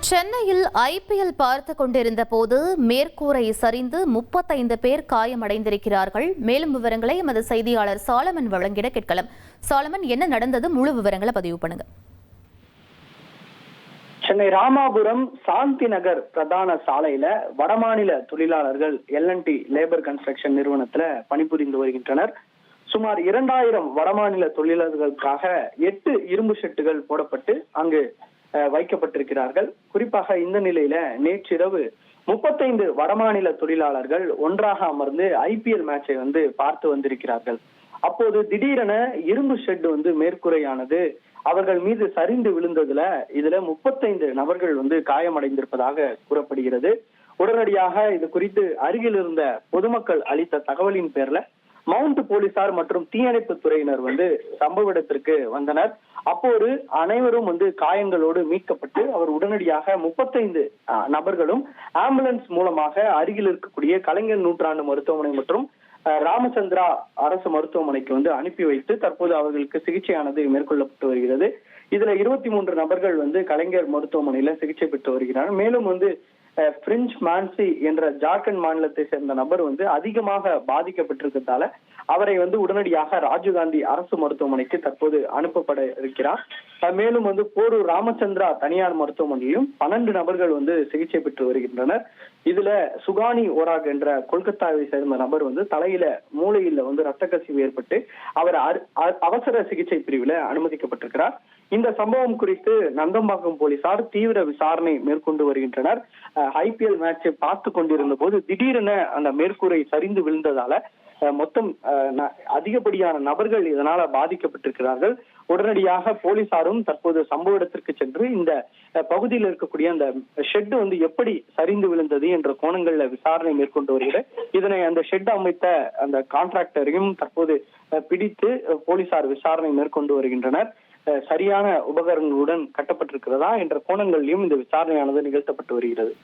சென்னையில் ஐபிஎல் பார்த்து கொண்டிருந்த போது மேற்கூரை சரிந்து 35 பேர் காயமடைந்திருக்கிறார்கள். மேலும் விவரங்களை எமது செய்தியாளர் சாலமன் வழங்கிட கேட்கலாம். சாலமன், என்ன நடந்தது? முழு விவரங்களை பதிவு பண்ணுங்க. சென்னை ராமாபுரம் சாந்தி நகர் பிரதான சாலையில வடமாநில தொழிலாளர்கள் L&T லேபர் கன்ஸ்ட்ரக்ஷன் நிறுவனத்துல பணிபுரிந்து வருகின்றனர். சுமார் 2000 வடமாநில தொழிலாளர்களுக்காக 8 இரும்பு ஷெட்டுகள் போடப்பட்டு அங்கு வைக்கப்பட்டிருக்கிறார்கள். குறிப்பாக இந்த நிலையில நேற்றிரவு 35 வடமாநில தொழிலாளர்கள் ஒன்றாக அமர்ந்து IPL மேட்சை பார்த்து வந்திருக்கிறார்கள். அப்போது திடீரென இரும்பு ஷெட் மேற்கூரையானது அவர்கள் மீது சரிந்து விழுந்ததுல இதுல 35 நபர்கள் காயமடைந்திருப்பதாக கூறப்படுகிறது. உடனடியாக இது குறித்து அருகில் இருந்த பொதுமக்கள் அளித்த தகவலின் பேர்ல மவுண்ட் போலீசார் மற்றும் தீயணைப்பு துறையினர் சம்பவ இடத்திற்கு வந்தனர். அப்போது அனைவரும் காயங்களோடு மீட்கப்பட்டு அவர் உடனடியாக 35 நபர்களும் ஆம்புலன்ஸ் மூலமாக அருகில் இருக்கக்கூடிய கலைஞர் நூற்றாண்டு மருத்துவமனை மற்றும் ராமச்சந்திரா அரசு மருத்துவமனைக்கு அனுப்பி வைத்து தற்போது அவர்களுக்கு சிகிச்சையானது மேற்கொள்ளப்பட்டு வருகிறது. இதுல 23 நபர்கள் கலைஞர் மருத்துவமனையில சிகிச்சை பெற்று வருகிறார். மேலும் பிரின்ச் மான்சி என்ற ஜார்க்கண்ட் மாநிலத்தை சேர்ந்த நபர் அதிகமாக பாதிக்கப்பட்டிருக்கிறதால அவரை உடனடியாக ராஜீவ்காந்தி அரசு மருத்துவமனைக்கு தற்போது அனுப்பப்பட இருக்கிறார். மேலும் போரூர் ராமச்சந்திரா தனியார் மருத்துவமனையிலும் 12 நபர்கள் சிகிச்சை பெற்று வருகின்றனர். இதுல சுகானி ஓராக் என்ற கொல்கத்தாவை சேர்ந்த நபர் தலையில மூளையில ரத்த கசிவு ஏற்பட்டு அவர் அவசர சிகிச்சை பிரிவுல அனுமதிக்கப்பட்டிருக்கிறார். இந்த சம்பவம் குறித்து நந்தம்பாக்கம் போலீசார் தீவிர விசாரணை மேற்கொண்டு வருகின்றனர். IPL மேட்சை பார்த்து கொண்டிருந்த போது திடீரென அந்த மேற்கூரை சரிந்து விழுந்ததால மொத்தம் அதிகப்படியான நபர்கள் இதனால பாதிக்கப்பட்டிருக்கிறார்கள். உடனடியாக போலீசாரும் தற்போது சம்பவ இடத்திற்கு சென்று இந்த பகுதியில் இருக்கக்கூடிய அந்த ஷெட் எப்படி சரிந்து விழுந்தது என்ற கோணங்கள்ல விசாரணை மேற்கொண்டு வருகிறது. இதனை அந்த ஷெட் அமைத்த அந்த கான்ட்ராக்டரையும் தற்போது பிடித்து போலீசார் விசாரணை மேற்கொண்டு வருகின்றனர். சரியான உபகரணங்களுடன் கட்டப்பட்டிருக்கிறதா என்ற கோணங்களிலும் இந்த விசாரணையானது நிகழ்த்தப்பட்டு வருகிறது.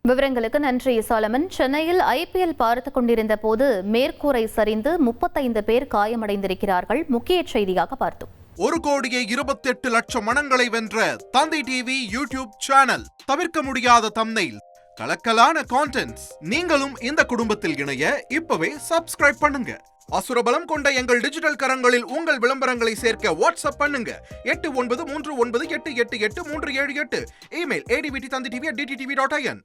விவரங்களுக்கு நன்றி சாலமன். சென்னையில் IPL பார்த்து கொண்டிருந்த போது மேற்கூரை சரிந்து 35 பேர் காயமடைந்திருக்கிறார்கள். முக்கிய செய்தியாக பார்த்தோம். 1,28,00,000 மனங்களை வென்ற தந்தி டிவி யூடியூப் சேனல். தவிர்க்க முடியாத தம்ப்நெயில், கலக்கலான கான்டென்ட்ஸ். நீங்களும் இந்த குடும்பத்தில் இணைய இப்பவே சப்ஸ்கிரைப் பண்ணுங்க. அசுரபலம் கொண்ட எங்கள் டிஜிட்டல் கரங்களில் உங்கள் விளம்பரங்களை சேர்க்க வாட்ஸ்அப் பண்ணுங்க. 8939888838. Email advtthanditv@dttv.in.